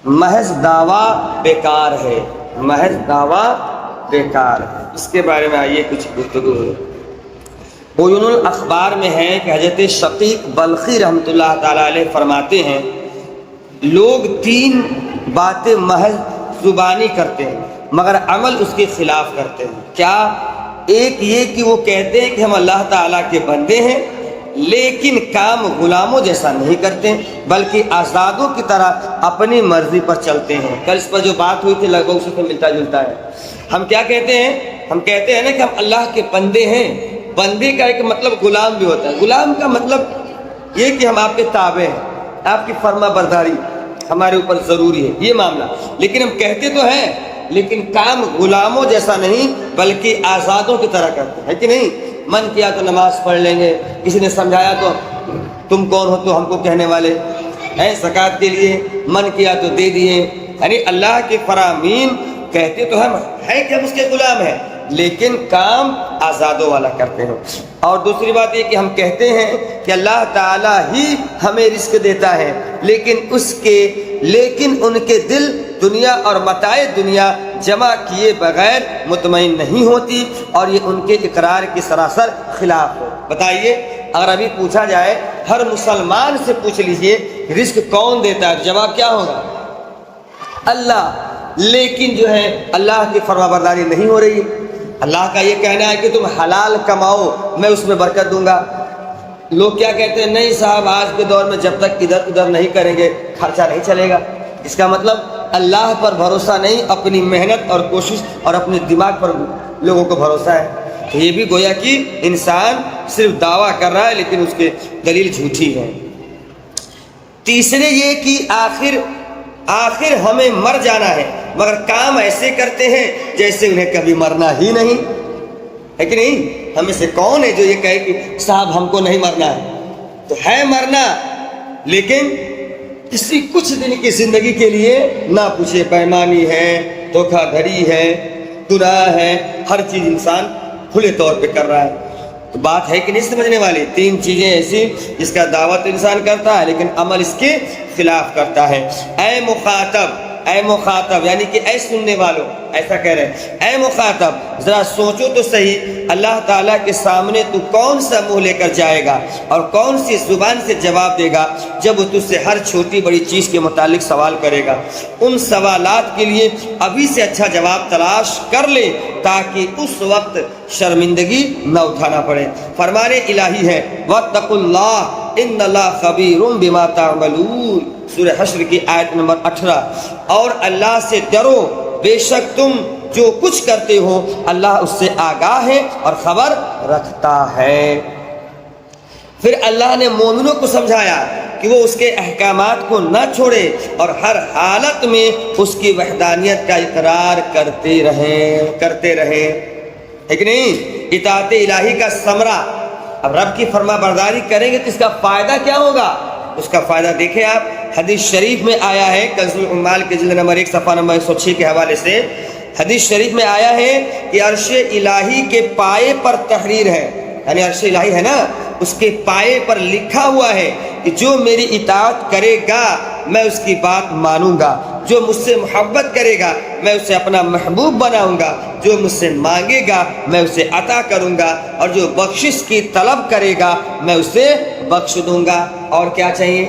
محض دعویٰ بیکار ہے، محض دعویٰ بیکار ہے۔ اس کے بارے میں آئیے کچھ گفتگو ہے۔ عیون الاخبار میں ہے کہ حضرت شقیق بلخی رحمۃ اللہ تعالیٰ علیہ فرماتے ہیں لوگ 3 باتیں محض زبانی کرتے ہیں مگر عمل اس کے خلاف کرتے ہیں۔ کیا؟ ایک یہ کہ وہ کہتے ہیں کہ ہم اللہ تعالیٰ کے بندے ہیں لیکن کام غلاموں جیسا نہیں کرتے بلکہ آزادوں کی طرح اپنی مرضی پر چلتے ہیں۔ کل اس پر جو بات ہوئی تھی لگ بھگ اس سے ملتا جلتا ہے۔ ہم کیا کہتے ہیں؟ ہم کہتے ہیں نا کہ ہم اللہ کے بندے ہیں۔ بندے کا ایک مطلب غلام بھی ہوتا ہے۔ غلام کا مطلب یہ کہ ہم آپ کے تابع ہیں، آپ کی فرما برداری ہمارے اوپر ضروری ہے، یہ معاملہ۔ لیکن ہم کہتے تو ہیں لیکن کام غلاموں جیسا نہیں بلکہ آزادوں کی طرح کرتے ہیں، ہے کہ نہیں؟ من کیا تو نماز پڑھ لیں گے، کسی نے سمجھایا تو تم کون ہو تو ہم کو کہنے والے ہیں، زکوٰۃ کے لیے من کیا تو دے دیے، یعنی اللہ کے فرامین کہتے تو ہم ہے کہ ہم اس کے غلام ہیں لیکن کام آزادوں والا کرتے ہیں۔ اور دوسری بات یہ کہ ہم کہتے ہیں کہ اللہ تعالیٰ ہی ہمیں رزق دیتا ہے لیکن ان کے دل دنیا اور متاع دنیا جمع کیے بغیر مطمئن نہیں ہوتی اور یہ ان کے اقرار کے سراسر خلاف ہے۔ بتائیے اگر ابھی پوچھا جائے ہر مسلمان سے پوچھ لیجئے رزق کون دیتا ہے، جواب کیا ہوگا؟ اللہ، لیکن جو ہے اللہ کی فرما برداری نہیں ہو رہی۔ اللہ کا یہ کہنا ہے کہ تم حلال کماؤ میں اس میں برکت دوں گا۔ لوگ کیا کہتے ہیں؟ نہیں صاحب آج کے دور میں جب تک ادھر ادھر نہیں کریں گے خرچہ نہیں چلے گا۔ اس کا مطلب اللہ پر بھروسہ نہیں، اپنی محنت اور کوشش اور اپنے دماغ پر لوگوں کو بھروسہ ہے۔ تو یہ بھی گویا کہ انسان صرف دعویٰ کر رہا ہے لیکن اس کی دلیل جھوٹی ہے۔ تیسرے یہ کہ آخر ہمیں مر جانا ہے مگر کام ایسے کرتے ہیں جیسے انہیں کبھی مرنا ہی نہیں، ہے کہ نہیں؟ ہمیں سے کون ہے جو یہ کہے کہ صاحب ہم کو نہیں مرنا ہے؟ تو ہے مرنا لیکن کسی کچھ دن کی زندگی کے لیے نہ پوچھے، بےایمانی ہے، دھوکہ دھڑی ہے، گناہ ہے، ہر چیز انسان کھلے طور پہ کر رہا ہے۔ تو بات ہے کہ نہیں سمجھنے والی؟ 3 چیزیں ایسی جس کا دعوت انسان کرتا ہے لیکن عمل اس کے خلاف کرتا ہے۔ اے مخاطب یعنی کہ اے سننے والوں، ایسا کہہ رہے ہیں اے مخاطب ذرا سوچو تو صحیح، اللہ تعالیٰ کے سامنے تو کون سا منہ لے کر جائے گا اور کون سی زبان سے جواب دے گا جب وہ تجھ سے ہر چھوٹی بڑی چیز کے متعلق سوال کرے گا۔ ان سوالات کے لیے ابھی سے اچھا جواب تلاش کر لے تاکہ اس وقت شرمندگی نہ اٹھانا پڑے۔ فرمان الہی ہے واتقوا اللہ ان اللہ خبیر بما تعملون، سورہ حشر کی آیت نمبر 18۔ اور اللہ سے ڈرو، بے شک تم جو کچھ کرتے ہو اللہ اس سے آگاہ ہے اور خبر رکھتا ہے۔ پھر اللہ نے مومنوں کو سمجھایا کہ وہ اس کے احکامات کو نہ چھوڑے اور ہر حالت میں اس کی وحدانیت کا اقرار کرتے رہیں، ہے کہ نہیں؟ اطاعت الہی کا ثمرہ، اب رب کی فرما برداری کریں گے تو اس کا فائدہ کیا ہوگا؟ اس کا فائدہ دیکھیں آپ، حدیث شریف میں آیا ہے کنز العمال کے جلد نمبر 1 صفحہ نمبر 106 کے حوالے سے حدیث شریف میں آیا ہے کہ عرش الہی کے پائے پر تحریر ہے، یعنی عرش الہی ہے نا، اس کے پائے پر لکھا ہوا ہے کہ جو میری اطاعت کرے گا میں اس کی بات مانوں گا، جو مجھ سے محبت کرے گا میں اسے اپنا محبوب بناؤں گا، جو مجھ سے مانگے گا میں اسے عطا کروں گا، اور جو بخشش کی طلب کرے گا میں اسے بخش دوں گا۔ اور کیا چاہیے؟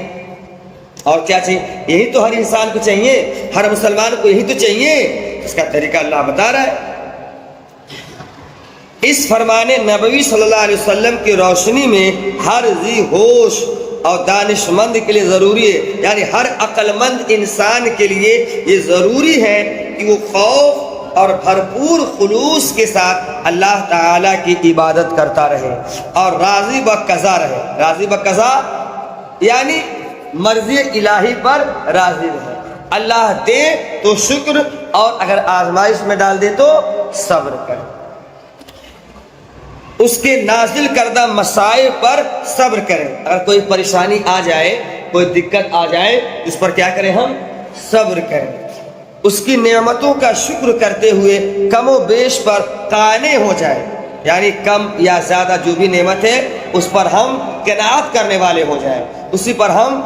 اور کیا چاہیے؟ یہی تو ہر انسان کو چاہیے، ہر مسلمان کو یہی تو چاہیے۔ اس کا طریقہ اللہ بتا رہا ہے۔ اس فرمان نبوی صلی اللہ علیہ وسلم کی روشنی میں ہر ذی ہوش اور دانش مند کے لیے ضروری ہے، یعنی ہر عقل مند انسان کے لیے یہ ضروری ہے کہ وہ خوف اور بھرپور خلوص کے ساتھ اللہ تعالیٰ کی عبادت کرتا رہے اور راضی بقضا رہے۔ راضی بقضا یعنی مرضی الہی پر راضی رہے۔ اللہ دے تو شکر اور اگر آزمائش میں ڈال دے تو صبر کرے۔ اس کے نازل کردہ مسائب پر صبر کریں۔ اگر کوئی پریشانی آ جائے، کوئی دقت آ جائے، اس پر کیا کریں؟ ہم صبر کریں۔ اس کی نعمتوں کا شکر کرتے ہوئے کم و بیش پر قانع ہو جائے، یعنی کم یا زیادہ جو بھی نعمت ہے اس پر ہم قناعت کرنے والے ہو جائیں، اسی پر ہم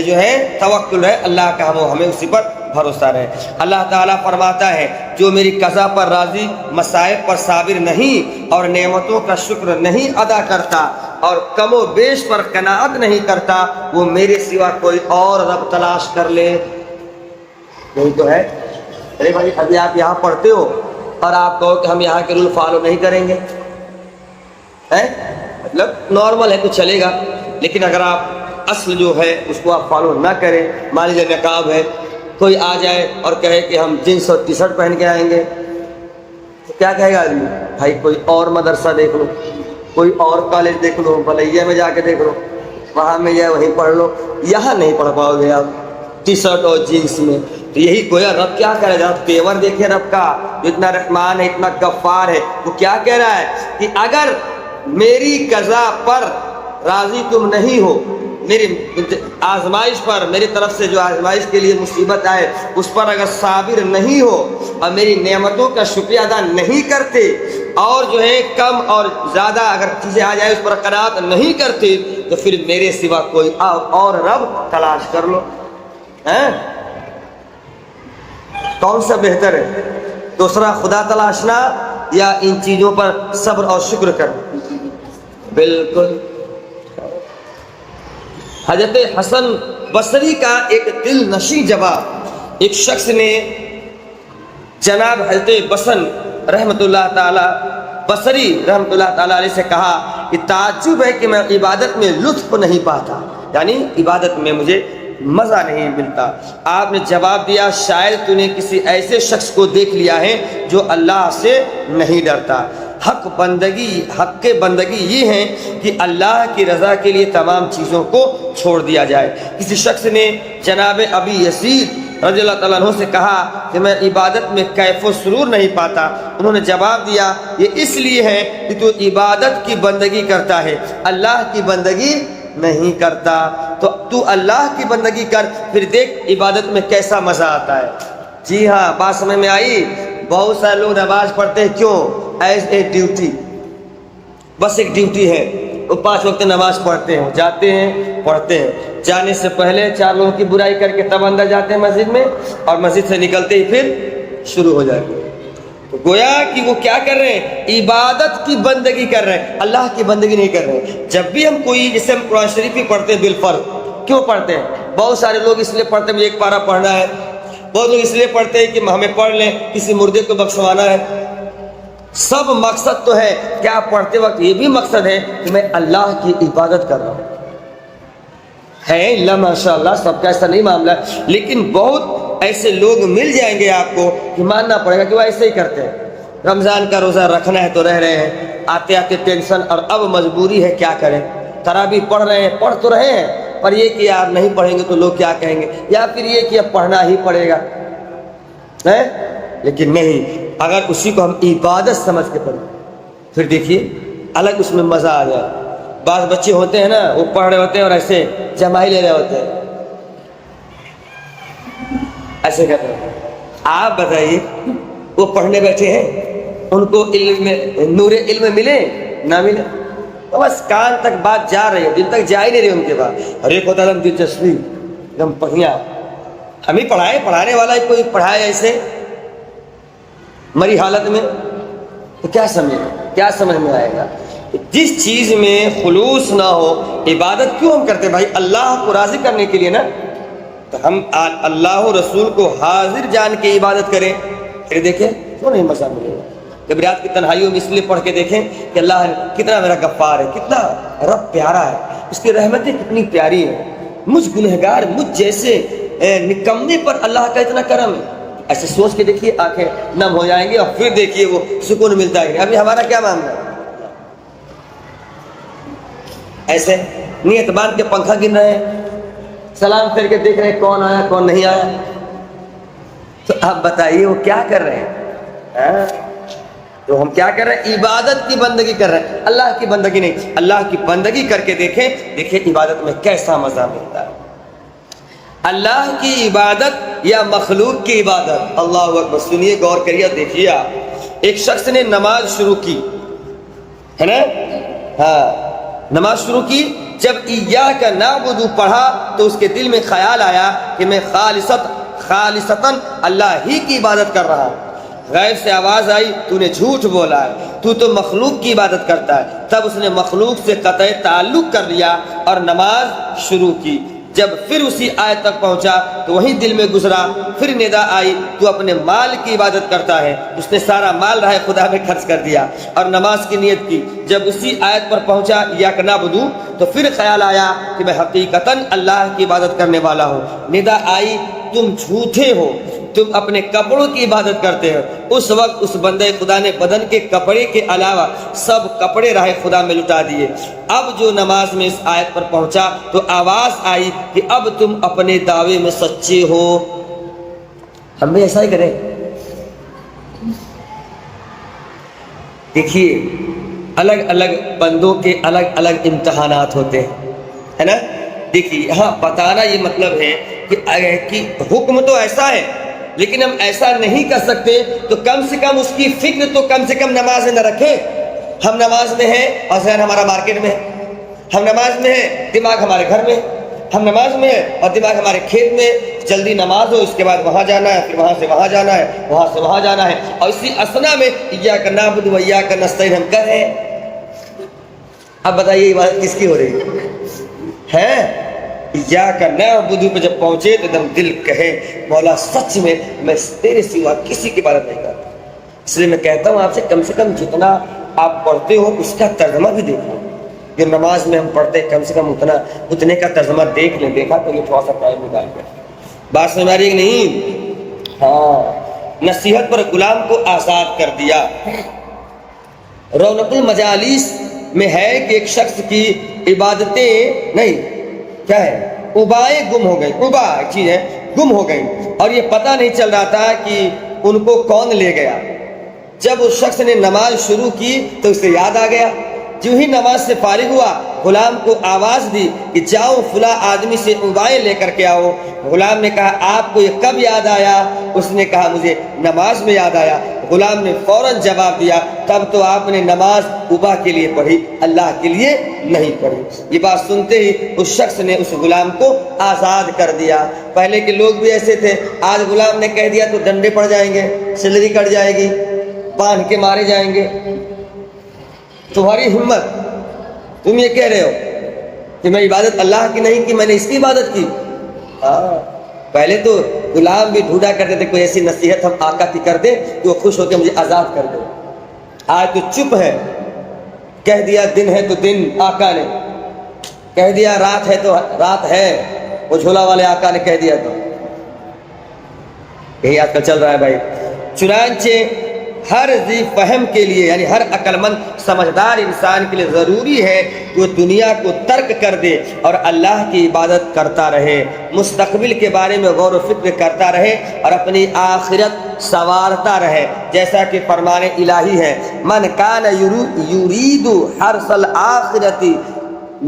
جو ہے توکل ہے اللہ کا، ہمیں اسی پر بھروسہ رہے۔ اللہ تعالیٰ فرماتا ہے جو میری قضا پر راضی، مصائب پر صابر نہیں اور نعمتوں کا شکر نہیں ادا کرتا اور کم و بیش پر قناعت نہیں کرتا، وہ میرے سوا کوئی اور رب تلاش کر لے۔ یہی تو ہے۔ ارے بھائی ابھی آپ یہاں پڑھتے ہو اور آپ کہو کہ ہم یہاں کے رول فالو نہیں کریں گے، مطلب نارمل ہے تو چلے گا، لیکن اگر آپ اصل جو ہے اس کو آپ فالو نہ کریں، مان لیجیے نقاب ہے، کوئی آ جائے اور کہے کہ ہم جینس اور ٹی شرٹ پہن کے آئیں گے تو کیا کہے گا آدمی؟ بھائی کوئی اور مدرسہ دیکھ لو، کوئی اور کالج دیکھ لو، بلیا میں جا کے دیکھ لو، وہاں میں یا وہیں پڑھ لو، یہاں نہیں پڑھ پاؤ گے آپ ٹی شرٹ اور جینس میں۔ تو یہی گویا رب کیا کہہ رہا ہے، آپ تیور دیکھیں رب کا جو اتنا رحمان ہے، اتنا غفار ہے، وہ کیا کہہ رہا ہے کہ اگر میری قضا پر راضی تم نہیں ہو، میری آزمائش پر، میری طرف سے جو آزمائش کے لیے مصیبت آئے اس پر اگر صابر نہیں ہو اور میری نعمتوں کا شکریہ ادا نہیں کرتے اور جو ہے کم اور زیادہ اگر چیزیں آ جائے اس پر قناعت نہیں کرتے تو پھر میرے سوا کوئی اور رب تلاش کر لو۔ کون سا بہتر ہے، دوسرا خدا تلاشنا یا ان چیزوں پر صبر اور شکر کرنا؟ بالکل۔ حضرت حسن بصری کا ایک دل نشیں جواب، ایک شخص نے جناب حضرت بصری رحمۃ اللہ تعالی علیہ سے کہا کہ تعجب ہے کہ میں عبادت میں لطف نہیں پاتا، یعنی عبادت میں مجھے مزہ نہیں ملتا۔ آپ نے جواب دیا شاید تو نے کسی ایسے شخص کو دیکھ لیا ہے جو اللہ سے نہیں ڈرتا۔ حق بندگی یہ ہے کہ اللہ کی رضا کے لیے تمام چیزوں کو چھوڑ دیا جائے۔ کسی شخص نے جناب ابی یزید رضی اللہ تعالیٰ عنہ سے کہا کہ میں عبادت میں کیف و سرور نہیں پاتا۔ انہوں نے جواب دیا یہ اس لیے ہے کہ تو عبادت کی بندگی کرتا ہے، اللہ کی بندگی نہیں کرتا، تو اللہ کی بندگی کر، پھر دیکھ عبادت میں کیسا مزہ آتا ہے۔ جی ہاں، بات سمجھ میں آئی؟ بہت سارے لوگ نماز پڑھتے ہیں کیوں؟ ایز اے ڈیوٹی، بس ایک ڈیوٹی ہے، وہ 5 وقت نماز پڑھتے ہیں، جاتے ہیں پڑھتے ہیں، جانے سے پہلے 4 لوگوں کی برائی کر کے تب اندر جاتے ہیں مسجد میں، اور مسجد سے نکلتے ہی پھر شروع ہو جاتے ہیں۔ تو گویا کہ وہ کیا کر رہے ہیں؟ عبادت کی بندگی کر رہے ہیں، اللہ کی بندگی نہیں کر رہے ہیں۔ جب بھی ہم کوئی، جیسے ہم قرآن شریف ہی پڑھتے ہیں بالفرض، کیوں پڑھتے ہیں؟ بہت سارے لوگ اس لیے پڑھتے ہیں مجھے ایک پارہ پڑھنا ہے، بہت لوگ اس لیے پڑھتے ہیں کہ ہمیں پڑھ لیں، کسی مردے کو بخشوانا ہے۔ سب مقصد تو ہے، کیا پڑھتے وقت یہ بھی مقصد ہے کہ میں اللہ کی عبادت کر رہا ہوں؟ ہے اللہ ماشاء اللہ، سب کا ایسا نہیں معاملہ ہے، لیکن بہت ایسے لوگ مل جائیں گے آپ کو کہ ماننا پڑے گا کہ وہ ایسے ہی کرتے ہیں۔ رمضان کا روزہ رکھنا ہے تو رہ رہے ہیں، آتے آتے ٹینشن، اور اب مجبوری ہے کیا کریں، تراویح پڑھ رہے ہیں، پڑھ تو رہے ہیں، پر یہ کہ آپ نہیں پڑھیں گے تو لوگ کیا کہیں گے، یا پھر یہ کہ اب پڑھنا ہی پڑے گا، لیکن نہیں، اگر اسی کو ہم عبادت سمجھ کے پڑھیں پھر دیکھیے الگ اس میں مزہ آ جائے۔ بعض بچے ہوتے ہیں نا، وہ پڑھ رہے ہوتے ہیں اور ایسے جمائی لے رہے ہوتے ہیں، ایسے کرتے ہیں۔ آپ بتائیے وہ پڑھنے بیٹھے ہیں، ان کو علم میں نور علم ملے نہ ملے، تو بس کان تک بات جا رہی ہے، دل تک جا ہی نہیں رہی ان کے بعد۔ اور ایک ہوتا ہے دلچسپی، ایک دم پڑھیا، ہم ہی پڑھائے، پڑھانے والا کوئی پڑھائے ایسے مری حالت میں، تو کیا سمجھ میں آئے گا؟ جس چیز میں خلوص نہ ہو، عبادت کیوں ہم کرتے ہیں بھائی؟ اللہ کو راضی کرنے کے لیے نا، تو ہم اللہ و رسول کو حاضر جان کے عبادت کریں، پھر دیکھیں کیوں نہیں مزہ ملے گا۔ کبھی رات کی تنہائیوں میں اس لیے پڑھ کے دیکھیں کہ اللہ کتنا میرا غفار ہے، کتنا رب پیارا ہے، اس کی رحمتیں کتنی پیاری ہیں، مجھ گنہگار، مجھ جیسے نکمے پر اللہ کا اتنا کرم ہے۔ ایسے سوچ کے دیکھیے، آنکھیں نم ہو جائیں گی، اور پھر دیکھیے وہ سکون ملتا ہے۔ ابھی ہمارا کیا معاملہ ہے؟ ایسے نیت باندھ کے پنکھا گن رہے ہیں، سلام پھیر کے دیکھ رہے ہیں کون آیا کون نہیں آیا، تو آپ بتائیے وہ کیا کر رہے ہیں؟ تو ہم کیا کر رہے ہیں؟ عبادت کی بندگی کر رہے ہیں، اللہ کی بندگی نہیں۔ اللہ کی بندگی کر کے دیکھیں عبادت میں کیسا مزہ ملتا ہے۔ اللہ کی عبادت یا مخلوق کی عبادت؟ اللہ اکبر، سنیے، غور کریے، دیکھیے آپ۔ ایک شخص نے نماز شروع کی ہے نا، ہاں، نماز شروع کی، جب ایاک نعبد پڑھا تو اس کے دل میں خیال آیا کہ میں خالصتاً اللہ ہی کی عبادت کر رہا ہوں۔ غیب سے آواز آئی تو نے جھوٹ بولا ہے، تو مخلوق کی عبادت کرتا ہے۔ تب اس نے مخلوق سے قطع تعلق کر لیا اور نماز شروع کی۔ جب پھر اسی آیت تک پہنچا تو وہیں دل میں گزرا، پھر ندا آئی تو اپنے مال کی عبادت کرتا ہے۔ اس نے سارا مال راہ خدا میں خرچ کر دیا اور نماز کی نیت کی۔ جب اسی آیت پر پہنچا ایاک نعبد تو پھر خیال آیا کہ میں حقیقتاً اللہ کی عبادت کرنے والا ہوں۔ ندا آئی تم جھوٹے ہو، تم اپنے کپڑوں کی عبادت کرتے ہو۔ اس وقت اس بندے خدا نے بدن کے کپڑے کے علاوہ سب کپڑے راہ خدا میں لٹا دیے۔ اب جو نماز میں اس آیت پر پہنچا تو آواز آئی کہ اب تم اپنے دعوے میں سچے ہو۔ ہم بھی ایسا ہی کریں۔ دیکھیے الگ الگ بندوں کے الگ الگ امتحانات ہوتے ہیں، ہے نا۔ دیکھیے یہاں بتانا یہ مطلب ہے کہ حکم تو ایسا ہے لیکن ہم ایسا نہیں کر سکتے، تو کم سے کم اس کی فکر تو کم سے کم نماز میں نہ رکھیں۔ ہم نماز میں ہیں اور ذہن ہمارا مارکیٹ میں ہے، ہم نماز میں ہیں دماغ ہمارے گھر میں، ہم نماز میں ہیں اور دماغ ہمارے کھیت میں۔ جلدی نماز ہو، اس کے بعد وہاں جانا ہے، پھر وہاں سے وہاں جانا ہے، وہاں سے وہاں جانا ہے، اور اسی اسنا میں ایاک نعبد و ایاک نستعین ہم کر رہے ہیں۔ اب بتائیے عبادت کس کی ہو رہی ہے؟ ایاک نعبد پہ جب پہنچے تو دم دل کہے مولا سچ میں تیرے سوا کسی کی عبادت نہیں کرتا۔ اس لیے میں کہتا ہوں آپ سے کم جتنا آپ پڑھتے ہو اس کا ترجمہ بھی دیکھو۔ جو نماز میں ہم پڑھتے کم سے کم اتنے کا ترجمہ دیکھ لیں، دیکھا تو یہ تھوڑا سا ٹائم نکال کر بات سمجھ آ رہی کہ نہیں؟ ہاں، نصیحت پر غلام کو آزاد کر دیا۔ رونق المجالس میں ہے کہ ایک شخص کی عبادتیں نہیں کیا ہے ابائیں گم ہو گئی، ابا ایک چیز ہے گم ہو گئی، اور یہ پتہ نہیں چل رہا تھا کہ ان کو کون لے گیا۔ جب اس شخص نے نماز شروع کی تو اسے یاد آ گیا۔ جو ہی نماز سے فارغ ہوا غلام کو آواز دی کہ جاؤ فلاں آدمی سے ابائیں لے کر کے آؤ۔ غلام نے کہا آپ کو یہ کب یاد آیا؟ اس نے کہا مجھے نماز میں یاد آیا۔ غلام نے فوراً جواب دیا تب تو آپ نے نماز ابا کے لیے پڑھی، اللہ کے لیے نہیں پڑھی۔ یہ بات سنتے ہی اس شخص نے اس غلام کو آزاد کر دیا۔ پہلے کے لوگ بھی ایسے تھے، آج غلام نے کہہ دیا تو ڈنڈے پڑ جائیں گے، سیلری کٹ جائے گی، باندھ کے مارے جائیں گے۔ تمہاری ہمت، تم یہ کہہ رہے ہو کہ میں عبادت اللہ کی نہیں کی، میں نے اس کی عبادت کی۔ ہاں، پہلے تو غلام بھی ڈھونڈا کرتے تھے کوئی ایسی نصیحت ہم آقا کی کر دیں کہ وہ خوش ہو کے مجھے آزاد کر دے۔ آج تو چپ ہے، کہہ دیا دن ہے تو دن آقا نے، کہہ دیا رات ہے تو رات ہے، وہ جھولا والے آقا نے کہہ دیا۔ تو یہی آج کل چل رہا ہے بھائی۔ چنانچہ ہر ذی فہم کے لیے یعنی ہر عقل مند سمجھدار انسان کے لیے ضروری ہے کہ وہ دنیا کو ترک کر دے اور اللہ کی عبادت کرتا رہے، مستقبل کے بارے میں غور و فکر کرتا رہے اور اپنی آخرت سنوارتا رہے، جیسا کہ فرمان الہی ہے من کان یرید حرث الآخرۃ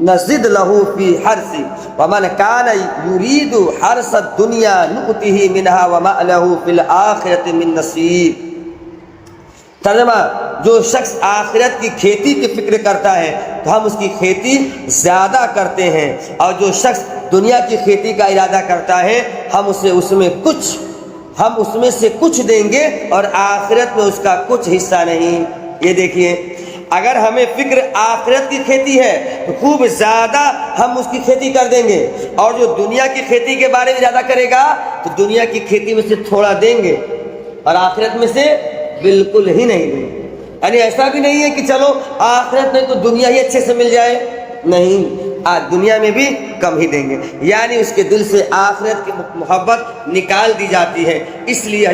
نزد لہ فی حرث ومن کان یرید حرث الدنیا نؤتہ منہا وما لہ فی الآخرۃ من نصیب۔ ترجمہ، جو شخص آخرت کی کھیتی کی فکر کرتا ہے تو ہم اس کی کھیتی زیادہ کرتے ہیں، اور جو شخص دنیا کی کھیتی کا ارادہ کرتا ہے ہم اس میں سے کچھ دیں گے اور آخرت میں اس کا کچھ حصہ نہیں۔ یہ دیکھیے، اگر ہمیں فکر آخرت کی کھیتی ہے تو خوب زیادہ ہم اس کی کھیتی کر دیں گے، اور جو دنیا کی کھیتی کے بارے میں ارادہ کرے گا تو دنیا کی کھیتی میں سے تھوڑا دیں گے اور آخرت میں سے بالکل ہی نہیں دیں گے۔ یعنی ایسا بھی نہیں ہے کہ چلو آخرت میں تو دنیا ہی اچھے سے مل جائے، نہیں، آج دنیا میں بھی کم ہی دیں گے، یعنی اس کے دل سے آخرت کی محبت نکال دی جاتی ہے۔ اس لیے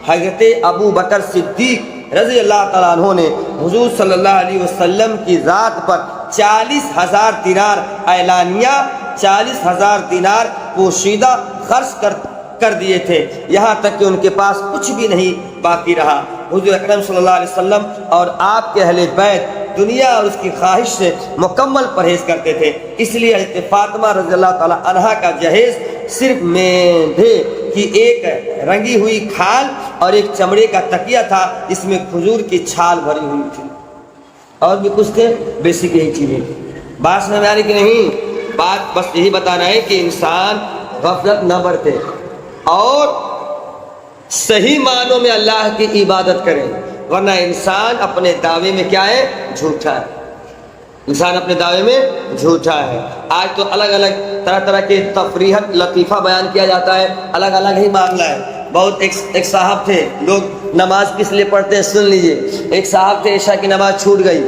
حضرت ابو بکر صدیق رضی اللہ تعالیٰ عنہ نے حضور صلی اللہ علیہ وسلم کی ذات پر 40,000 دینار اعلانیہ، 40,000 دینار پوشیدہ خرچ کر دیے تھے، یہاں تک کہ ان کے پاس کچھ بھی نہیں باقی رہا۔ حضور اکرم صلی اللہ علیہ وسلم اور آپ کے اہل بیت دنیا اور اس کی خواہش سے مکمل پرہیز کرتے تھے، اس لیے حضرت فاطمہ رضی اللہ تعالی عنہا کا جہیز صرف مینڈھے کی ایک رنگی ہوئی کھال اور ایک چمڑے کا تکیہ تھا جس میں کھجور کی چھال بھری ہوئی تھی۔ اور بھی کچھ تھے، بیسک یہی چیزیں۔ بات سمجھ میں آ رہی کہ نہیں؟ بات بس یہی بتانا ہے کہ انسان غفلت نہ برتے اور صحیح معنوں میں اللہ کی عبادت کرے، ورنہ انسان اپنے دعوے میں کیا ہے؟ جھوٹا ہے۔ انسان اپنے دعوے میں جھوٹا ہے۔ آج تو الگ الگ طرح طرح کے تفریحت لطیفہ بیان کیا جاتا ہے، الگ الگ ہی معاملہ ہے۔ بہت ایک صاحب تھے، لوگ نماز کس لیے پڑھتے ہیں سن لیجئے۔ ایک صاحب تھے، عشاء کی نماز چھوٹ گئی،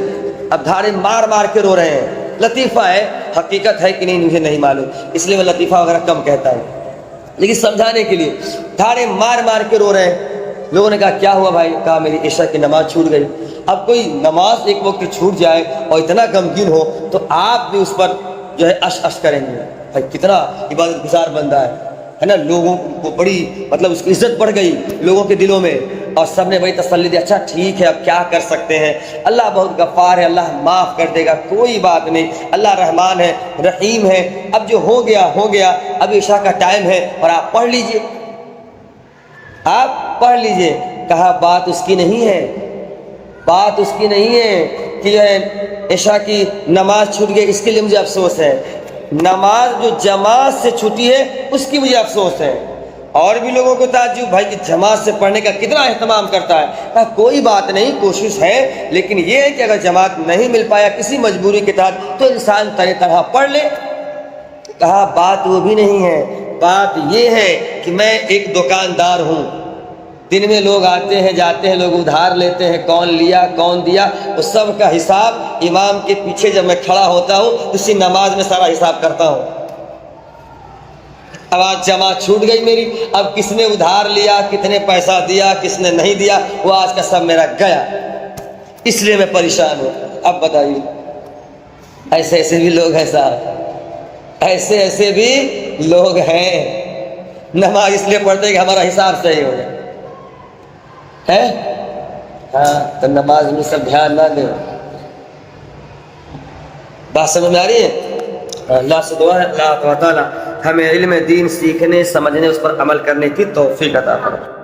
اب دھاڑے مار مار کے رو رہے ہیں۔ لطیفہ ہے، حقیقت ہے کہ نہیں مجھے نہیں معلوم، اس لیے میں لطیفہ وغیرہ کم کہتا ہوں، لیکن سمجھانے کے لیے دھاڑے مار مار کے رو رہے ہیں۔ لوگوں نے کہا کیا ہوا بھائی؟ کہا میری عشاء کی نماز چھوٹ گئی۔ اب کوئی نماز ایک وقت چھوٹ جائے اور اتنا غمگین ہو تو آپ بھی اس پر جو ہے اش کریں گے، بھائی کتنا عبادت گزار بندہ ہے نا۔ لوگوں کو بڑی مطلب اس کی عزت بڑھ گئی لوگوں کے دلوں میں، اور سب نے بڑی تسلی دی، اچھا ٹھیک ہے اب کیا کر سکتے ہیں، اللہ بہت غفار ہے، اللہ معاف کر دے گا، کوئی بات نہیں، اللہ رحمان ہے رحیم ہے، اب جو ہو گیا ہو گیا، اب عشاء کا ٹائم ہے اور آپ پڑھ لیجئے، آپ پڑھ لیجئے۔ کہا بات اس کی نہیں ہے، بات اس کی نہیں ہے کہ عشاء کی نماز چھوٹ گئی اس کے لیے مجھے افسوس ہے، نماز جو جماعت سے چھوٹی ہے اس کی مجھے افسوس ہے۔ اور بھی لوگوں کو تعجب، بھائی کہ جماعت سے پڑھنے کا کتنا اہتمام کرتا ہے۔ کہا کوئی بات نہیں، کوشش ہے، لیکن یہ ہے کہ اگر جماعت نہیں مل پایا کسی مجبوری کے تحت تو انسان طرح پڑھ لے۔ کہا بات وہ بھی نہیں ہے، بات یہ ہے کہ میں ایک دکاندار ہوں، دن میں لوگ آتے ہیں جاتے ہیں، لوگ ادھار لیتے ہیں، کون لیا کون دیا، اس سب کا حساب امام کے پیچھے جب میں کھڑا ہوتا ہوں تو اسی نماز میں سارا حساب کرتا ہوں۔ اب آج جماعت چھوٹ گئی میری، اب کس نے ادھار لیا، کتنے پیسہ دیا، کس نے نہیں دیا، وہ آج کا سب میرا گیا، اس لیے میں پریشان ہوں۔ اب بتائیے، ایسے ایسے بھی لوگ ہیں صاحب، ایسے ایسے بھی لوگ ہیں، نماز اس لیے پڑھتے کہ ہمارا حساب صحیح ہو جائے ہے۔ ہاں تو نماز میں سب دھیان نہ دیں۔ بات سمجھ میں آ رہی ہے؟ اللہ سے دعا ہے اللہ تعالیٰ ہمیں علم دین سیکھنے سمجھنے اس پر عمل کرنے کی توفیق عطا فرمائے۔